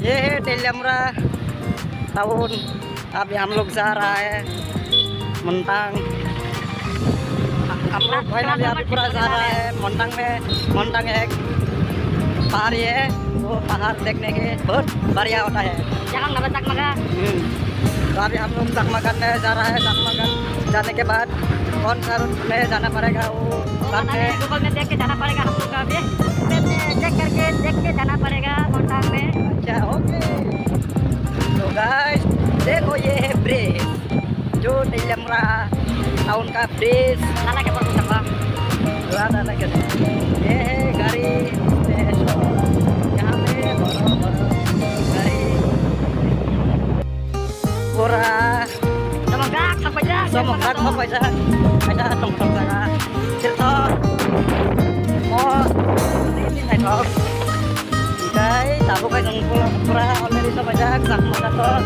ये है टेलिमरा टाउन। अभी हम लोग जा रहा है मंटांग। हम लोग फाइनली अभी पूरा जा रहा है मंटांग में। मंटांग एक पहाड़ी है, वो पहाड़ देखने के बहुत बढ़िया होता है। तो अभी हम लोग चकमगढ़ में जा रहा है। चकमगढ़ जाने के बाद कौन सा रूट में जाना पड़ेगा वो बाद में गूगल में देख के जाना पड़ेगा। हम लोग का अभी चेक करके देख के जाना पड़ेगा मंटांग में। अच्छा ओके। तो गाइस देखो ये है ब्रिज, जो टेलिमरा टाउन का ब्रिज। नाला के ऊपर चलवा ये है गाड़ी स्टेशन। यहाँ पे गाड़ी पूरा semoga sampai aja tong-tong sana cerita mau ini naik guys tahu kayak ngumpul pura already sampai aja sama kantor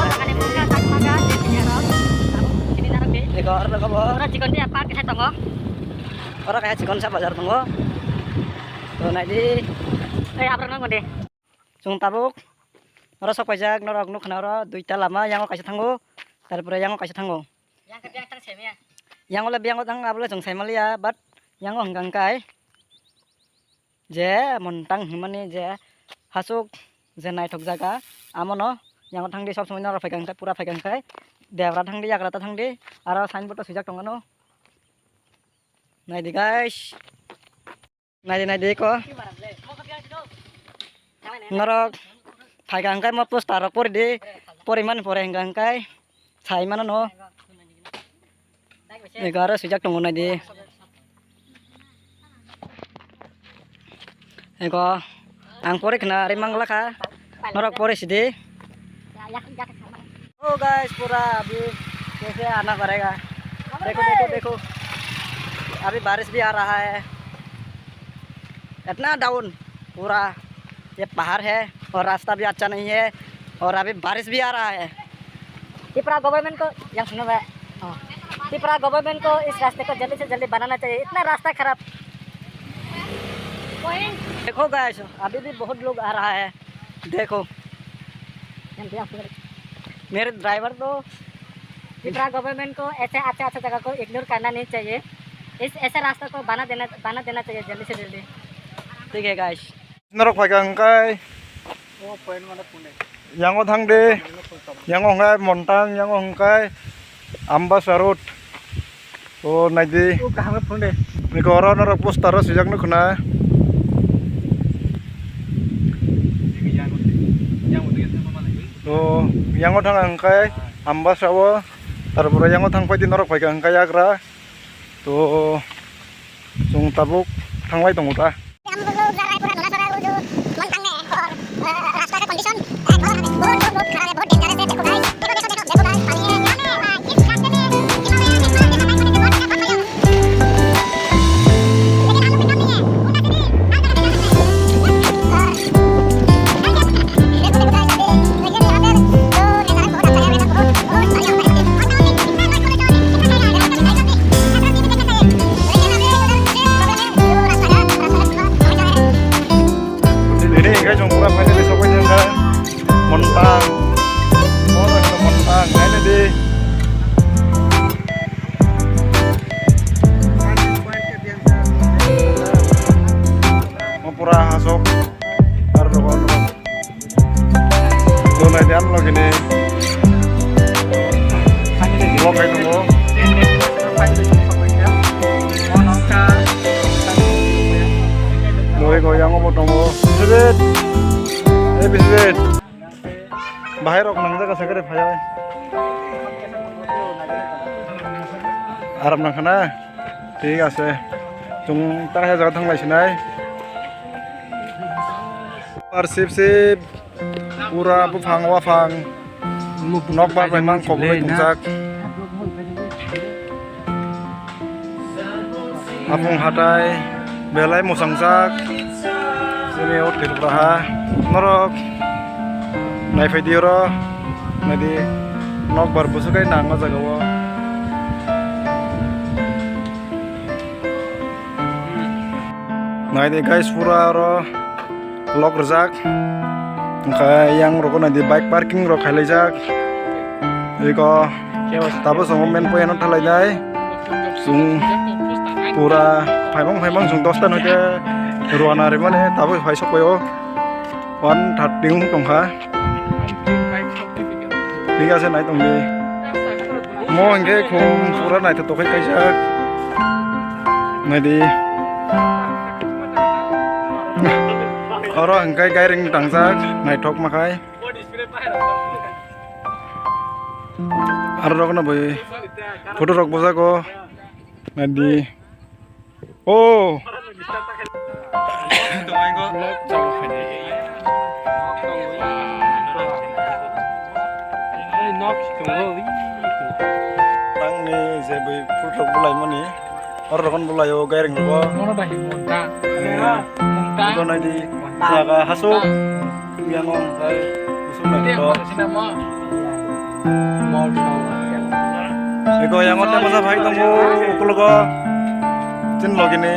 orang ini bukan tak makan di sini orang ini naruh di ekor lo kamu orang cikon dia apa kita tunggu orang kayak cikon siapa jar tunggu tuh naik di apa nunggu deh sung tabuk orang sok pajak norok nuk naro duita lama yang kasih tanggo তারপরে yang kasih tanggo yang kedua tang semia yang oleh biang otang abule jong sai malia bat yang hanggang kai je montang himani je hasuk je nai thok jaga amono yang thang di sob somoi naro phagang kai pura phagang kai devra thang di yagra thang di aro sign board sujak tongano nai di guys nai di ko norok phagang kai mo poster por di poriman pore hanggang kai sai mana no negara sejak tunggu nanti ego ang pore kena rimang laka norok pore sidi oh guys पूरा अभी कैसे आना पड़ेगा देखो अभी बारिश भी आ रहा है इतना डाउन पूरा ये पहाड़ है और रास्ता भी अच्छा नहीं है और अभी बारिश भी आ रहा है त्रिपुरा गवर्नमेंट को yang सुनो है त्रिपुरा गवर्नमेंट को इस रास्ते को जल्दी से जल्दी बनाना चाहिए इतना रास्ता खराब देखो गाइस अभी भी बहुत लोग आ रहा है देखो मेरे ड्राइवर तो त्रिपुरा गवर्नमेंट को ऐसे अच्छा जगह को इग्नोर करना नहीं चाहिए इस ऐसे रास्ता को बना देना चाहिए जल्दी से जल्दी ठीक है गाइस नरक फाइगां काय वो पॉइंट माने Pune yang thang de yang ngai montang yang ngai ambas road to nai di वो कहां में Pune ni goro nara poster sejak nu kena to yang thang angkai ambas awo tarpore yang thang pai di nara fagang kai agra to sung tabuk thanglai tongo ta रास्ता का condition बहुत खराब है बहुत dangerous है देखो गाइस देखो पानी है इस रास्ते में montang ini di mau pura hasok taruh tuh nadian lo gini blok kayak nunggu lo goyang ngomong nunggu sedikit bisbit bahaya rok nang jaga segera phaya arab nang khana ঠিক আছে tung ta ha jaga thang lai sinai par sip sip pura buphang wa phang nok ba bai mang kop lai tungjak apung hatai belai musangjak sini ot tirpraha norok nai video ro nadi nok bar busukai nang jagawo nai de guys pura ro lock rejak angkai yang rokok nanti bike parking rok khailajak iko tabo songo main point non thalai sung pura phaimang sung 10 tan hoite ruana re mane tabo phai sokoyo 130 tongkha ঠিক আছে নাই তুমি mo hingke khum pura nai to tokai kaijak nadi oro hingkai gairing tangjak naitok makai aro rokna bai photo rok bojago nadi oh tang ni je bai photo rok bulai mani aro rokon bulayo gairing ko ko nadi jaga hasuk yang ngai usum nadi do iko yang ote masa bhai tanggo ukulugo tin logini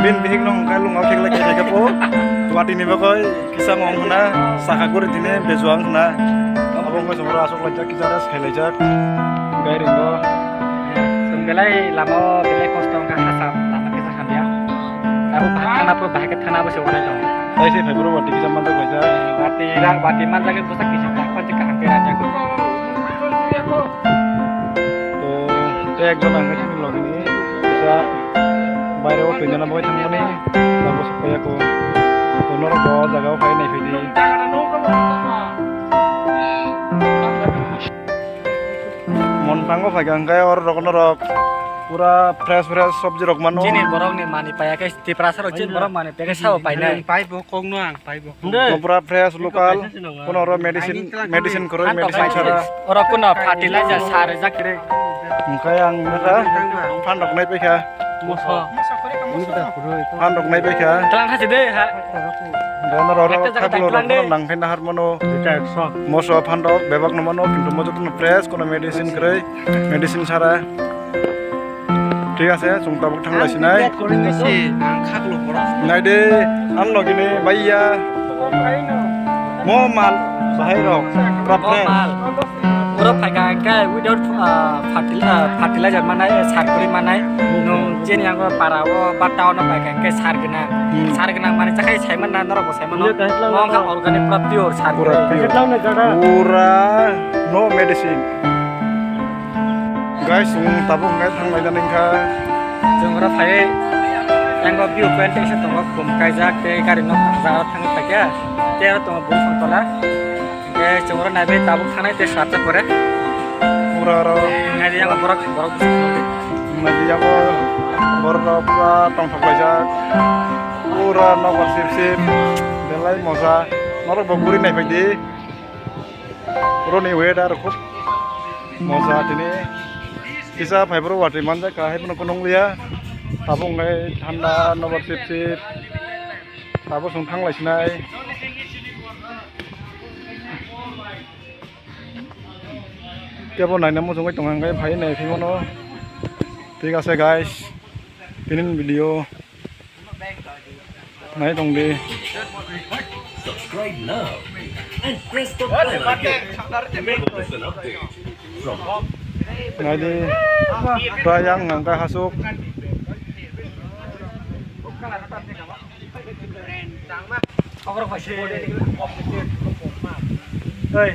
bin bihik nong kai lungau khek lagi jaga po tuati ni bakoi kisah ngong na sakagur dine bejuang na abong ko somro asok lajak kisaras khailajak gairing go belai lama belai kosong ka hasam lama kita kambia aru bahana pro bahake thana bose wala dong tai se febro wati kisah mantak baja bati man lagi bosak kisah ka cik ka hangke raja ko to ekjon angka sini logini bisa বাইরে ও তিনজনা বই থাকবনি তারপর সবাই কো কোনোর ব জায়গাও পাই নাই ফিদি মন tango ফাইগাঙ্গায় আর রকন rock পুরা fresh সবজি রক মানো jini borong ni mani paya ke ti prasar ojin borong mani peke sao pai nai পাইব কং নোয়াং পাইব পুরা ফ্রেশ লোকাল কোন র মেডিসিন করো মেডিসিন ছাড়া ora kuno fertilizer sare jakre ওংকাই আং মেরা ফান রক নাই পেখা মোসা ফান রক নাই পেখা telang khasi de ha dan ro khaklo rok nang phen har mano এটা 100 moso fan rok bebak no mano kintu mojo tun fresh kono medicine krei medicine ছাড়া ঠিক আছে চুংটা বক থাংলাই Sinai বেশি আং খাকলো বড় নাই de an logini baiya mo mal bahai rok prap ne ora phaika ka without fertilizer manai sar kori manai no jeni yang parawo batao no phaika ke sar gena mane chakai saiman na noro bosaiman no mong ka organic pura pure sar pura pura no medicine guys sung tabung ngai thanglai dan ingka jong ora phai yang go view point se tong kum kai jak te gari no za thang phaika te tong bu phang tola ke jong ora nabe tabuk thanai te sarta pore pura ro ngai yang borok nadi yang bor pura tong thaklai jak pura no sip belai moza noro boguri nai phaidi roni weather খুব moza tini kisa faibro watri manja ka hepno konong lia tabung ngai thanda nobor sip tabo sung thanglai sinai kebo nai namu sungai tongang ngai phai nai phimono ঠিক আছে guys tinin video nai tong di Subscribe now and press the bell icon to get an update from nai di prayang ngangka hasuk Orang pasti. Hey,